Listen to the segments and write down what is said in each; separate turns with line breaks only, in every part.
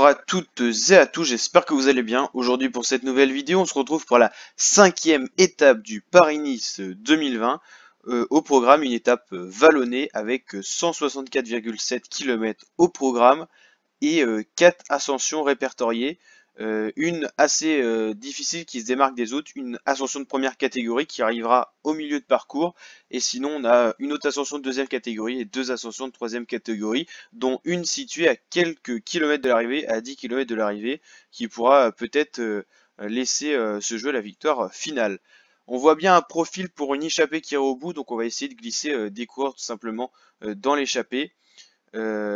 Bonjour à toutes et à tous, j'espère que vous allez bien. Aujourd'hui pour cette nouvelle vidéo, on se retrouve pour la 5e étape du Paris-Nice 2020. Au programme, une étape vallonnée avec 164,7 km au programme et 4 ascensions répertoriées. Une assez difficile qui se démarque des autres, une ascension de première catégorie qui arrivera au milieu de parcours, et sinon on a une autre ascension de deuxième catégorie et deux ascensions de troisième catégorie, dont une située à quelques kilomètres de l'arrivée, à 10 km de l'arrivée, qui pourra peut-être laisser se jouer la victoire finale. On voit bien un profil pour une échappée qui est au bout, donc on va essayer de glisser des coureurs tout simplement dans l'échappée.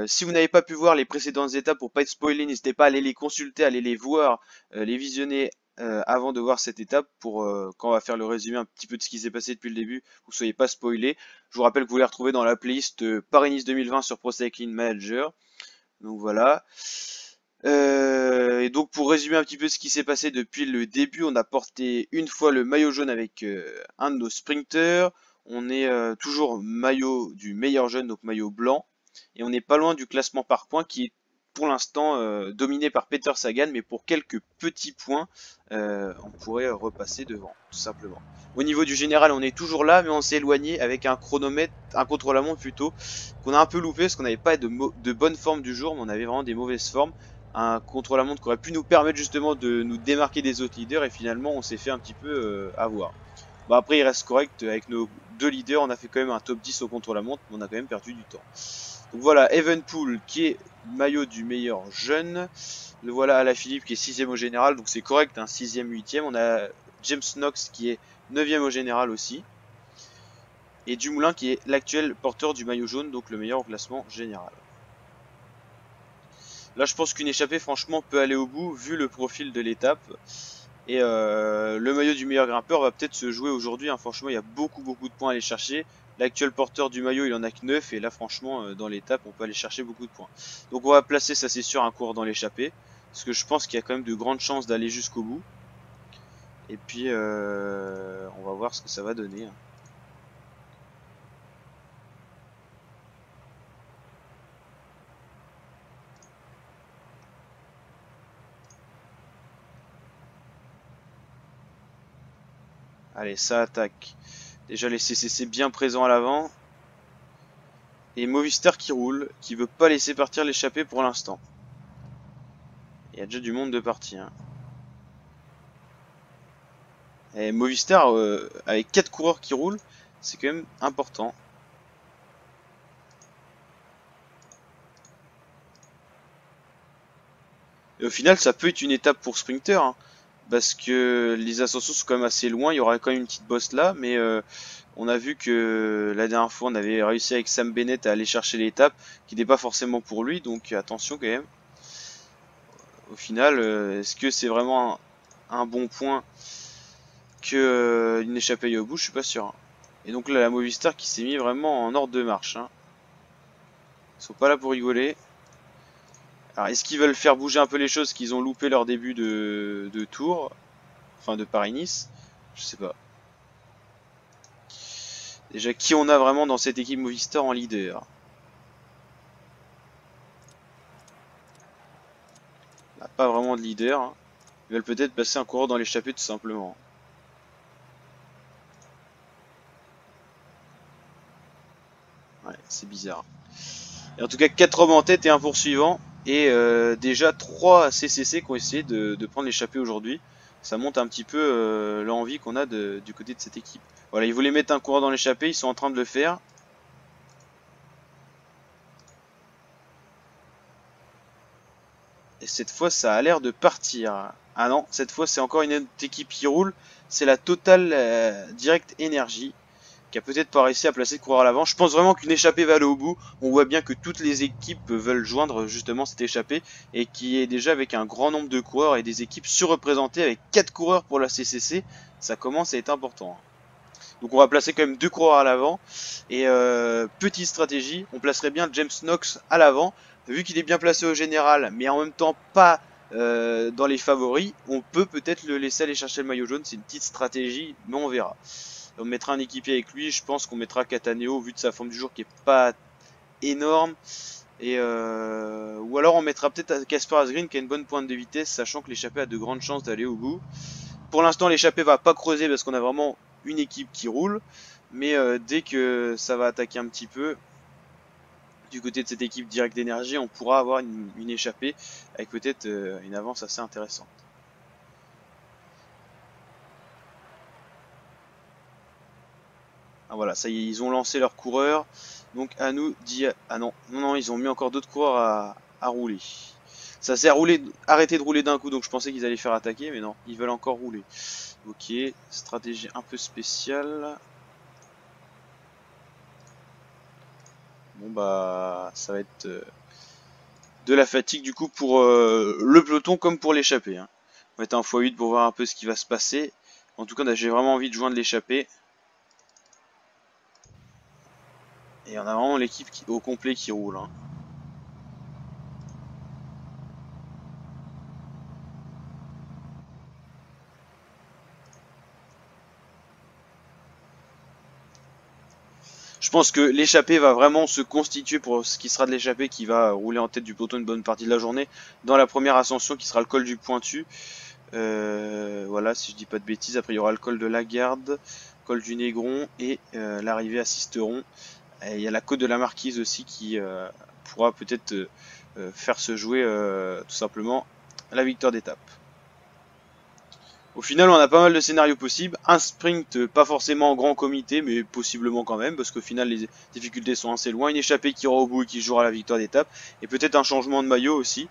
Si vous n'avez pas pu voir les précédentes étapes pour pas être spoilé, n'hésitez pas à aller les consulter, à aller les voir, les visionner avant de voir cette étape pour quand on va faire le résumé un petit peu de ce qui s'est passé depuis le début, vous ne soyez pas spoilé. Je vous rappelle que vous les retrouvez dans la playlist Paris-Nice 2020 sur Pro Cycling Manager. Donc voilà. Et donc pour résumer un petit peu ce qui s'est passé depuis le début, on a porté une fois le maillot jaune avec un de nos sprinters. On est toujours maillot du meilleur jeune, donc maillot blanc. Et on n'est pas loin du classement par points qui est pour l'instant dominé par Peter Sagan, mais pour quelques petits points, on pourrait repasser devant, tout simplement. Au niveau du général, on est toujours là, mais on s'est éloigné avec un chronomètre, un contre-la-montre plutôt, qu'on a un peu loupé parce qu'on n'avait pas de bonne forme du jour, mais on avait vraiment des mauvaises formes. Un contre-la-montre qui aurait pu nous permettre justement de nous démarquer des autres leaders, et finalement on s'est fait un petit peu avoir. Bon, après il reste correct, avec nos deux leaders on a fait quand même un top 10 au contre-la-montre, mais on a quand même perdu du temps. Donc voilà, Evenpool qui est maillot du meilleur jeune. Le voilà Alaphilippe qui est 6ème au général, donc c'est correct, hein, 6ème, 8ème. On a James Knox qui est 9ème au général aussi. Et Dumoulin qui est l'actuel porteur du maillot jaune, donc le meilleur au classement général. Là je pense qu'une échappée franchement peut aller au bout vu le profil de l'étape. Et le maillot du meilleur grimpeur va peut-être se jouer aujourd'hui, hein. Franchement il y a beaucoup de points à aller chercher. L'actuel porteur du maillot il en a que 9, et là franchement dans l'étape on peut aller chercher beaucoup de points. Donc on va placer, ça c'est sûr, un coureur dans l'échappée, parce que je pense qu'il y a quand même de grandes chances d'aller jusqu'au bout. Et puis on va voir ce que ça va donner, hein. Allez, ça attaque. Déjà les CCC bien présents à l'avant. Et Movistar qui roule, qui veut pas laisser partir l'échappée pour l'instant. Il y a déjà du monde de parti, hein. Et Movistar, avec 4 coureurs qui roulent, c'est quand même important. Et au final, ça peut être une étape pour Sprinter, hein, parce que les ascensions sont quand même assez loin. Il y aura quand même une petite bosse là, mais on a vu que la dernière fois, on avait réussi avec Sam Bennett à aller chercher l'étape, qui n'est pas forcément pour lui, donc attention quand même. Au final, est-ce que c'est vraiment un bon point que une échappée aille au bout? Je suis pas sûr, hein. Et donc là, la Movistar qui s'est mis vraiment en ordre de marche, hein. Ils sont pas là pour rigoler. Alors, est-ce qu'ils veulent faire bouger un peu les choses, qu'ils ont loupé leur début de tour, enfin de Paris-Nice? Je sais pas. Déjà, qui on a vraiment dans cette équipe Movistar en leader? On n'a pas vraiment de leader, hein. Ils veulent peut-être passer un coureur dans l'échappée tout simplement. Ouais, c'est bizarre. Et en tout cas, 4 hommes en tête et un poursuivant. Et déjà 3 CCC qui ont essayé de prendre l'échappée aujourd'hui. Ça monte un petit peu l'envie qu'on a du côté de cette équipe. Voilà, ils voulaient mettre un coureur dans l'échappée, ils sont en train de le faire. Et cette fois, ça a l'air de partir. Ah non, cette fois, c'est encore une autre équipe qui roule. C'est la Total Direct Energy, qui a peut-être pas réussi à placer de coureur à l'avant. Je pense vraiment qu'une échappée va aller au bout. On voit bien que toutes les équipes veulent joindre justement cette échappée, et qui est déjà avec un grand nombre de coureurs et des équipes surreprésentées avec 4 coureurs pour la CCC. Ça commence à être important. Donc on va placer quand même 2 coureurs à l'avant. Et petite stratégie, on placerait bien James Knox à l'avant. Vu qu'il est bien placé au général, mais en même temps pas dans les favoris, on peut peut-être le laisser aller chercher le maillot jaune. C'est une petite stratégie, mais on verra. On mettra un équipier avec lui, je pense qu'on mettra Cataneo vu de sa forme du jour qui est pas énorme. Et ou alors on mettra peut-être Kasper Asgreen qui a une bonne pointe de vitesse, sachant que l'échappée a de grandes chances d'aller au bout. Pour l'instant, l'échappée va pas creuser parce qu'on a vraiment une équipe qui roule. Mais dès que ça va attaquer un petit peu, du côté de cette équipe directe d'énergie, on pourra avoir une échappée avec peut-être une avance assez intéressante. Ah voilà, ça y est, ils ont lancé leur coureur. Donc à nous d'y... Ah non, non, non, ils ont mis encore d'autres coureurs à rouler. Ça s'est arrêté de rouler d'un coup, donc je pensais qu'ils allaient faire attaquer, mais non, ils veulent encore rouler. Ok, stratégie un peu spéciale. Bon bah, ça va être de la fatigue du coup pour le peloton comme pour l'échappée. Hein. On va mettre un x8 pour voir un peu ce qui va se passer. En tout cas, j'ai vraiment envie de joindre l'échappée. Et on a vraiment l'équipe au complet qui roule. Hein. Je pense que l'échappée va vraiment se constituer pour ce qui sera de l'échappée qui va rouler en tête du peloton une bonne partie de la journée dans la première ascension qui sera le col du Pointu. Voilà, si je dis pas de bêtises. Après, il y aura le col de la Garde, col du Négron et l'arrivée à Sisteron. Et il y a la côte de la Marquise aussi qui pourra peut-être faire se jouer tout simplement la victoire d'étape. Au final, on a pas mal de scénarios possibles. Un sprint, pas forcément en grand comité, mais possiblement quand même, parce qu'au final, les difficultés sont assez loin. Une échappée qui ira au bout et qui jouera la victoire d'étape. Et peut-être un changement de maillot aussi.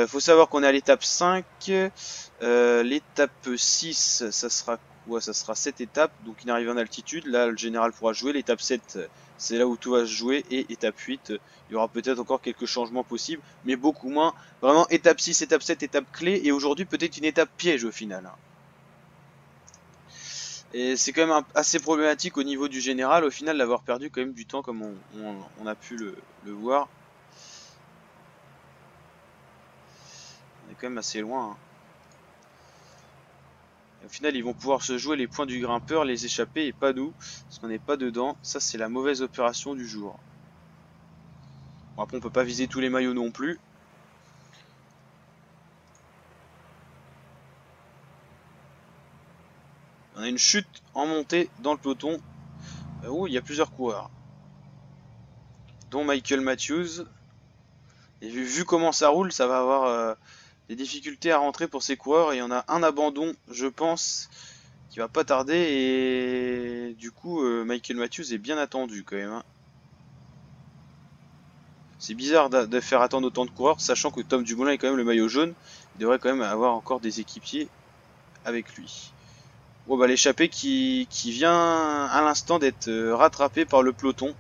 Faut savoir qu'on est à l'étape 5. L'étape 6, ça sera quoi? Ça sera 7 étapes, donc une arrivée en altitude. Là, le général pourra jouer. L'étape 7, c'est là où tout va se jouer. Et étape 8, il y aura peut-être encore quelques changements possibles, mais beaucoup moins. Vraiment, étape 6, étape 7, étape clé. Et aujourd'hui, peut-être une étape piège au final. Et c'est quand même assez problématique au niveau du général, au final, d'avoir perdu quand même du temps comme on a pu le voir. On est quand même assez loin. Hein. Au final, ils vont pouvoir se jouer les points du grimpeur, les échapper et pas nous, parce qu'on n'est pas dedans. Ça, c'est la mauvaise opération du jour. Bon, après, on peut pas viser tous les maillots non plus. On a une chute en montée dans le peloton, où il y a plusieurs coureurs, dont Michael Matthews. Et vu comment ça roule, ça va avoir des difficultés à rentrer pour ces coureurs. Et il y en a un abandon, je pense, qui va pas tarder. Et du coup, Michael Matthews est bien attendu quand même. Hein. C'est bizarre de faire attendre autant de coureurs, sachant que Tom Dumoulin est quand même le maillot jaune. Il devrait quand même avoir encore des équipiers avec lui. Bon bah l'échappée qui vient à l'instant d'être rattrapé par le peloton.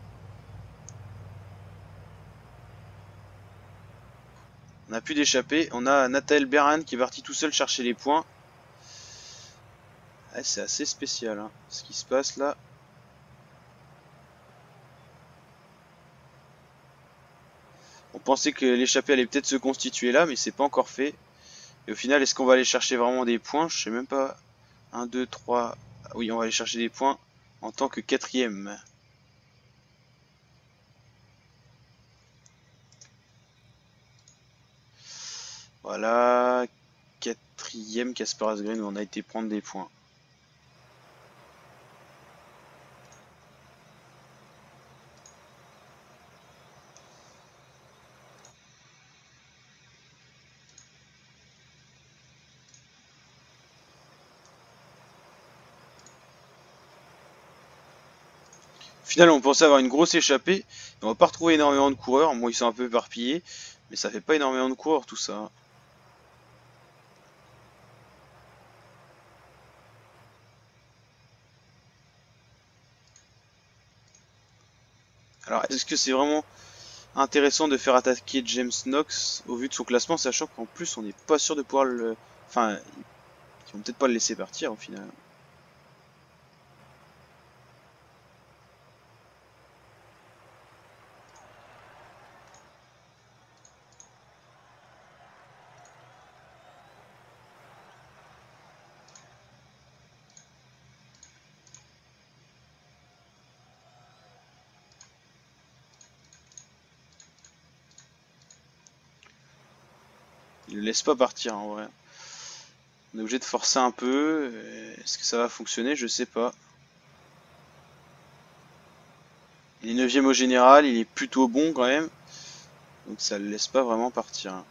On n'a plus d'échappée. On a Nathael Beran qui est parti tout seul chercher les points. Ouais, c'est assez spécial hein, ce qui se passe là. On pensait que l'échappée allait peut-être se constituer là, mais c'est pas encore fait. Et au final, est-ce qu'on va aller chercher vraiment des points? Je sais même pas. 1, 2, 3. Oui, on va aller chercher des points en tant que quatrième. Voilà. Quatrième Kasper Asgreen où on a été prendre des points. Au final, on pensait avoir une grosse échappée. On va pas retrouver énormément de coureurs. Moi, ils sont un peu éparpillés. Mais ça fait pas énormément de coureurs tout ça. Alors, est-ce que c'est vraiment intéressant de faire attaquer James Knox au vu de son classement, sachant qu'en plus, on n'est pas sûr de pouvoir le... Enfin, ils vont peut-être pas le laisser partir au final. Il le laisse pas partir en vrai. On est obligé de forcer un peu. Est-ce que ça va fonctionner? Je sais pas. Il est 9ème au général, il est plutôt bon quand même. Donc ça le laisse pas vraiment partir.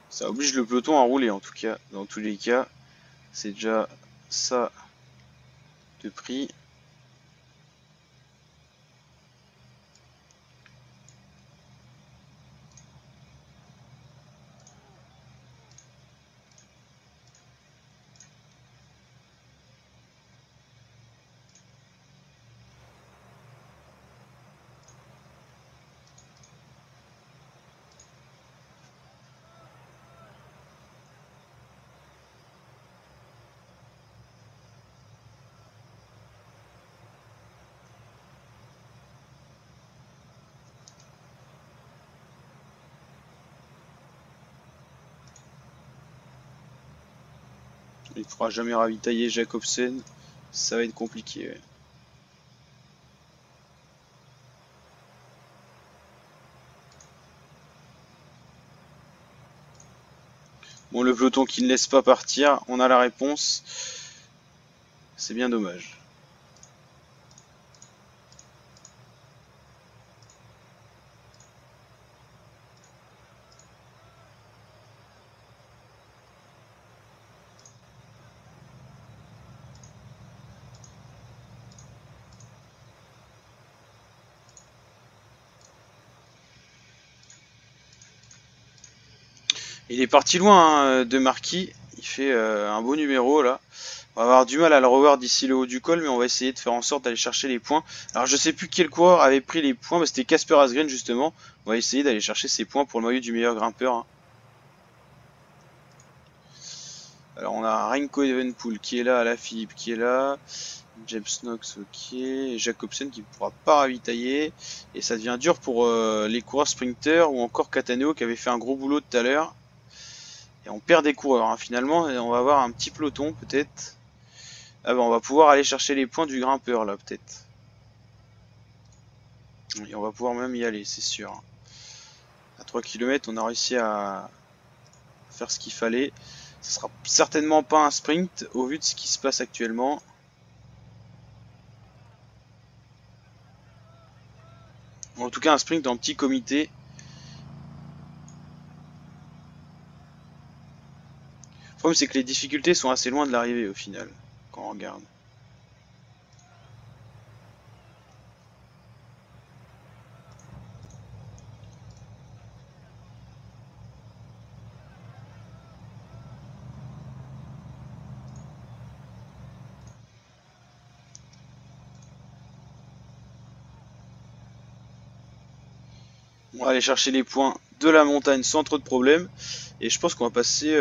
Ça oblige le peloton à rouler en tout cas. Dans tous les cas, c'est déjà ça de prix. Il ne pourra jamais ravitailler Jacobsen. Ça va être compliqué. Ouais. Bon, le peloton qui ne laisse pas partir, on a la réponse. C'est bien dommage. Il est parti loin hein, de Marquis. Il fait un beau numéro là. On va avoir du mal à le revoir d'ici le haut du col, mais on va essayer de faire en sorte d'aller chercher les points. Alors je sais plus quel coureur avait pris les points, c'était Casper Asgreen justement. On va essayer d'aller chercher ses points pour le maillot du meilleur grimpeur. Hein. Alors on a Renko Evenepoel qui est là, Alaphilippe qui est là, James Knox ok, et Jacobsen qui ne pourra pas ravitailler. Et ça devient dur pour les coureurs sprinters ou encore Cataneo qui avait fait un gros boulot tout à l'heure. Et on perd des coureurs hein, finalement, et on va avoir un petit peloton peut-être. Ah bah on va pouvoir aller chercher les points du grimpeur là peut-être. Et on va pouvoir même y aller, c'est sûr. À 3 km, on a réussi à faire ce qu'il fallait. Ce sera certainement pas un sprint au vu de ce qui se passe actuellement. En tout cas, un sprint en petit comité. Le problème, c'est que les difficultés sont assez loin de l'arrivée au final, quand on regarde. On va aller chercher les points de la montagne sans trop de problèmes. Et je pense qu'on va passer...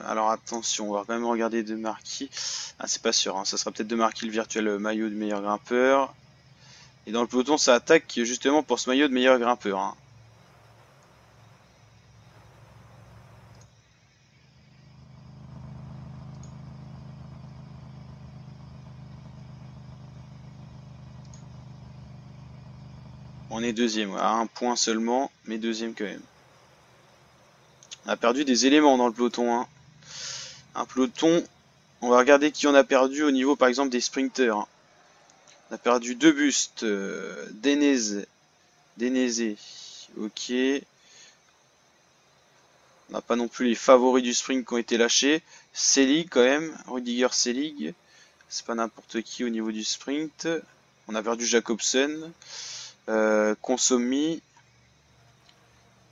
Alors attention, on va quand même regarder de Marquis. Ah, c'est pas sûr, hein. Ça sera peut-être de Marquis le virtuel maillot de meilleur grimpeur. Et dans le peloton, ça attaque justement pour ce maillot de meilleur grimpeur. Hein. On est deuxième, à un point seulement, mais deuxième quand même. On a perdu des éléments dans le peloton. Hein. Un peloton, on va regarder qui on a perdu au niveau par exemple des sprinters. Hein. On a perdu deux bustes, Denez, ok. On n'a pas non plus les favoris du sprint qui ont été lâchés. Selig quand même, Rudiger Selig. C'est pas n'importe qui au niveau du sprint. On a perdu Jacobsen. Consommi.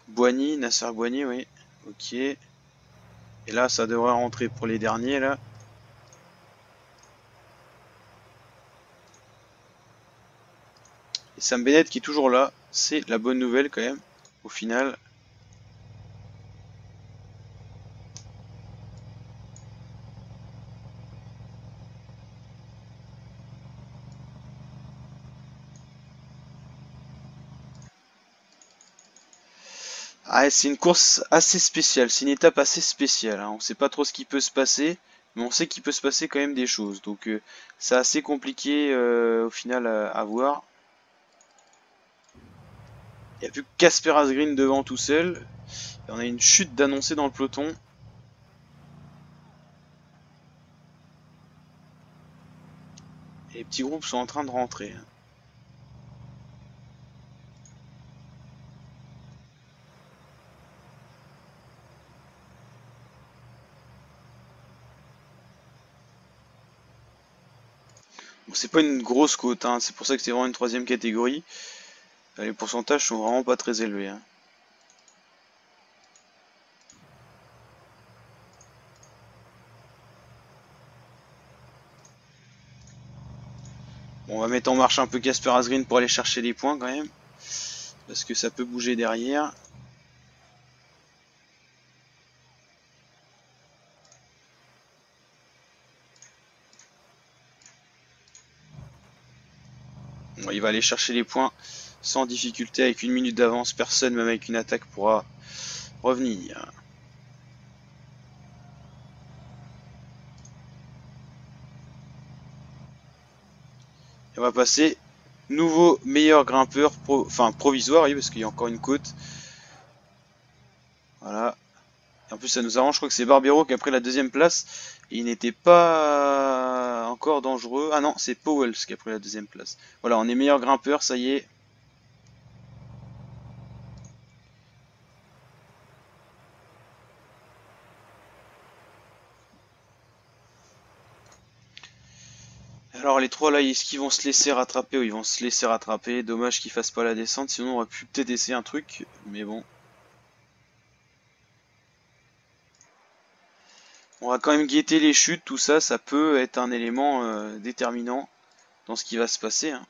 Boigny, Nasser Boigny, oui. Ok. Et là, ça devrait rentrer pour les derniers, là. Et Sam Bennett qui est toujours là. C'est la bonne nouvelle, quand même, au final. Ah, c'est une course assez spéciale, c'est une étape assez spéciale, hein. On sait pas trop ce qui peut se passer, mais on sait qu'il peut se passer quand même des choses. Donc c'est assez compliqué au final à voir. Il n'y a plus que Casper Asgreen devant tout seul. Et on a une chute d'annoncé dans le peloton. Et les petits groupes sont en train de rentrer. Bon, c'est pas une grosse côte, hein. C'est pour ça que c'est vraiment une troisième catégorie. Les pourcentages sont vraiment pas très élevés, hein. Bon, on va mettre en marche un peu Casper Asgreen pour aller chercher des points quand même. Parce que ça peut bouger derrière. Bon, il va aller chercher les points sans difficulté avec une minute d'avance. Personne, même avec une attaque, pourra revenir. Et on va passer nouveau meilleur grimpeur, enfin provisoire, oui, parce qu'il y a encore une côte. Voilà. Et en plus, ça nous arrange. Je crois que c'est Barbero qui a pris la deuxième place. Et il n'était pas encore dangereux. Ah non, c'est Powell qui a pris la deuxième place. Voilà, on est meilleur grimpeur, ça y est. Alors les trois là, est-ce qu'ils vont se laisser rattraper? Oui, ils vont se laisser rattraper. Dommage qu'ils fassent pas la descente, sinon on aurait pu peut-être essayer un truc. Mais bon. On va quand même guetter les chutes, tout ça, ça peut être un élément déterminant dans ce qui va se passer, hein.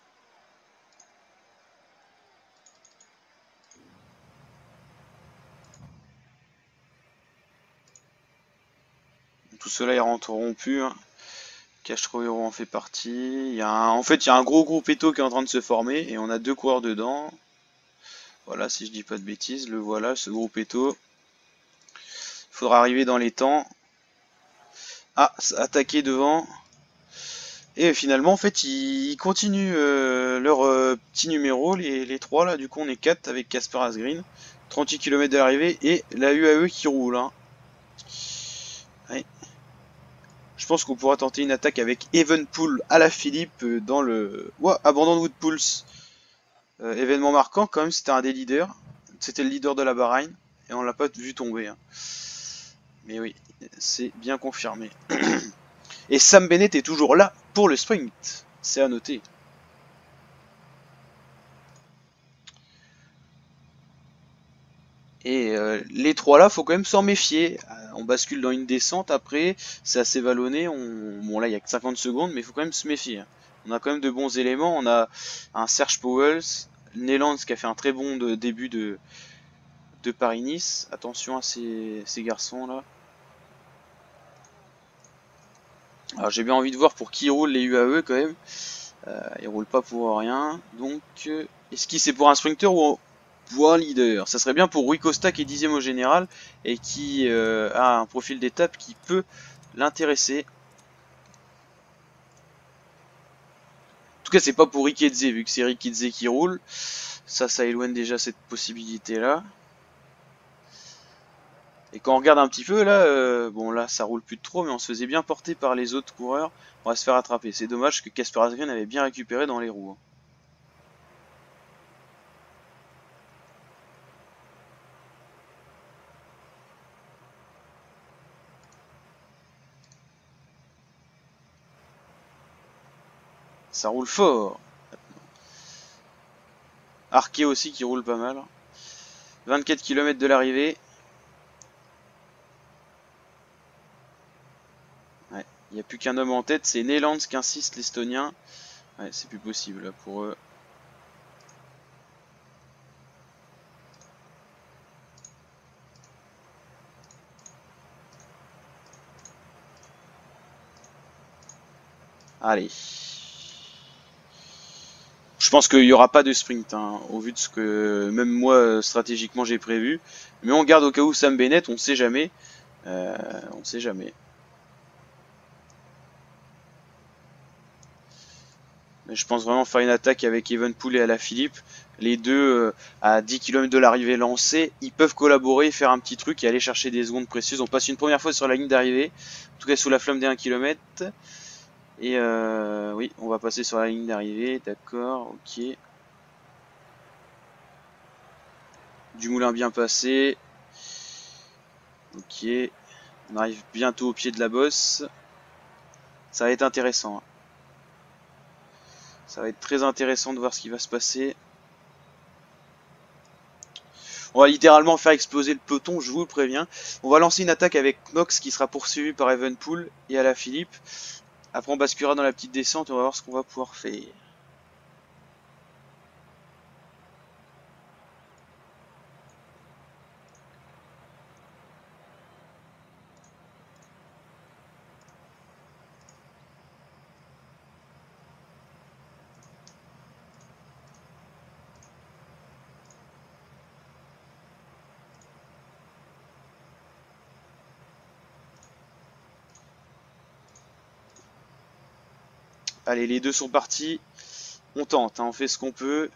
Tout cela est interrompu, hein. Cache Hero en fait partie. En fait, il y a un gros groupe Eto qui est en train de se former et on a deux coureurs dedans. Voilà, si je dis pas de bêtises, le voilà, ce groupe Eto. Il faudra arriver dans les temps. Ah, attaquer devant. Et finalement, en fait, ils continuent leur petit numéro, les trois là. Du coup, on est 4 avec Casper Asgreen. 38 km de l'arrivée et la UAE qui roule, hein. Ouais. Je pense qu'on pourra tenter une attaque avec Evenpool à la Philippe dans le... Ouah, abandon de Woodpulse. Événement marquant, quand même, c'était un des leaders. C'était le leader de la Bahreïn. Et on l'a pas vu tomber, hein. Mais oui, c'est bien confirmé. Et Sam Bennett est toujours là pour le sprint. C'est à noter. Et les trois là, faut quand même s'en méfier. On bascule dans une descente après, c'est assez vallonné. Bon là, il y a que 50 secondes, mais il faut quand même se méfier. On a quand même de bons éléments. On a un Serge Powells, Nelands qui a fait un très bon début de Paris-Nice. Attention à ces garçons là. Alors j'ai bien envie de voir pour qui roule les UAE quand même. Ils roulent pas pour rien. Donc est-ce que c'est pour un sprinter ou un leader? Ça serait bien pour Rui Costa qui est 10ème au général et qui a un profil d'étape qui peut l'intéresser. En tout cas, c'est pas pour Riquetze, vu que c'est Riquetze qui roule. Ça éloigne déjà cette possibilité là. Et quand on regarde un petit peu là, bon là ça roule plus de trop, mais on se faisait bien porter par les autres coureurs. On va se faire attraper. C'est dommage que Casper Asgreen avait bien récupéré dans les roues, hein. Ça roule fort. Arquet aussi qui roule pas mal. 24 km de l'arrivée. Ouais, il n'y a plus qu'un homme en tête, c'est Nelands qui insiste, l'Estonien. Ouais, c'est plus possible là, pour eux. Allez. Je pense qu'il n'y aura pas de sprint, hein, au vu de ce que même moi stratégiquement j'ai prévu. Mais on garde au cas où Sam Bennett, on sait jamais. On sait jamais. Mais je pense vraiment faire une attaque avec Evenpool et Alaphilippe. Les deux à 10 km de l'arrivée lancée, ils peuvent collaborer, faire un petit truc et aller chercher des secondes précieuses. On passe une première fois sur la ligne d'arrivée, en tout cas sous la flamme des 1 km. Et oui, on va passer sur la ligne d'arrivée, d'accord, ok. Dumoulin bien passé. Ok, on arrive bientôt au pied de la bosse. Ça va être intéressant. Ça va être très intéressant de voir ce qui va se passer. On va littéralement faire exploser le peloton, je vous le préviens. On va lancer une attaque avec Knox qui sera poursuivi par Evenpool et Alaphilippe. Après on basculera dans la petite descente et on va voir ce qu'on va pouvoir faire. Allez, les deux sont partis. On tente, hein, on fait ce qu'on peut.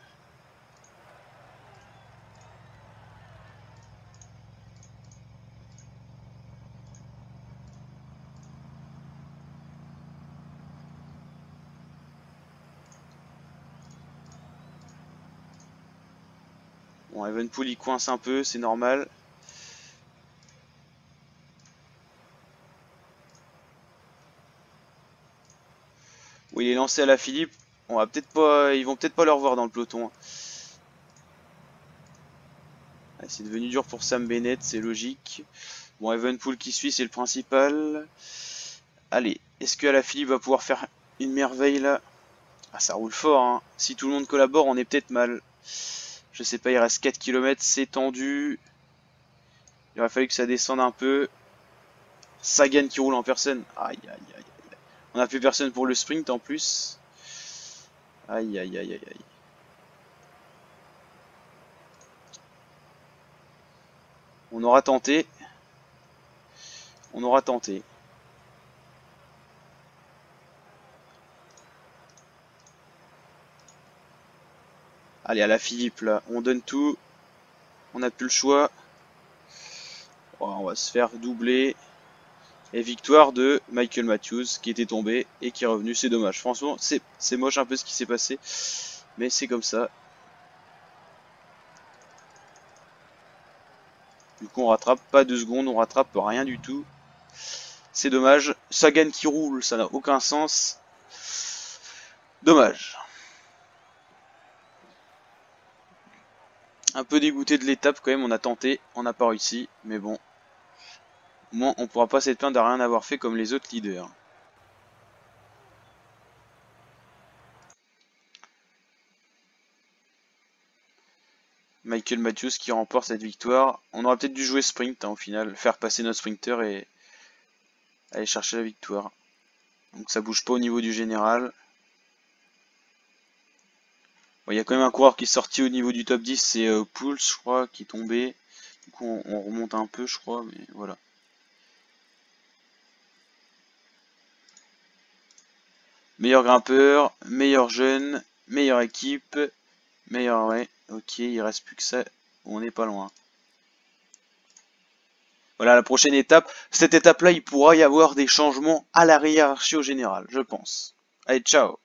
Bon, Evenpool il coince un peu, c'est normal. Bon, il est lancé à Alaphilippe. On va peut-être pas, ils vont peut-être pas le revoir dans le peloton. C'est devenu dur pour Sam Bennett, c'est logique. Bon, Evenpool qui suit, c'est le principal. Allez, est-ce que Alaphilippe va pouvoir faire une merveille là? Ah, ça roule fort, hein. Si tout le monde collabore, on est peut-être mal. Je sais pas, il reste 4 km, c'est tendu. Il aurait fallu que ça descende un peu. Sagan qui roule en personne. Aïe, aïe, aïe, aïe. On n'a plus personne pour le sprint en plus. Aïe, aïe, aïe, aïe, aïe. On aura tenté. On aura tenté. Allez, Alaphilippe là, on donne tout. On n'a plus le choix. Oh, on va se faire doubler. Et victoire de Michael Matthews qui était tombé et qui est revenu. C'est dommage. Franchement, c'est moche un peu ce qui s'est passé. Mais c'est comme ça. Du coup, on rattrape pas 2 secondes. On rattrape rien du tout. C'est dommage. Sagan qui roule, ça n'a aucun sens. Dommage. Un peu dégoûté de l'étape quand même. On a tenté. On n'a pas réussi. Mais bon. Au moins, on pourra pas s'être plaint de rien avoir fait comme les autres leaders. Michael Matthews qui remporte cette victoire. On aurait peut-être dû jouer sprint hein, au final, faire passer notre sprinter et aller chercher la victoire. Donc ça bouge pas au niveau du général. Bon, il y a quand même un coureur qui est sorti au niveau du top 10, c'est Pouls je crois, qui est tombé. Du coup on remonte un peu je crois, mais voilà. Meilleur grimpeur, meilleur jeune, meilleure équipe, meilleur ouais, ok, il reste plus que ça, on n'est pas loin. Voilà la prochaine étape. Cette étape-là, il pourra y avoir des changements à la hiérarchie au général, je pense. Allez, ciao!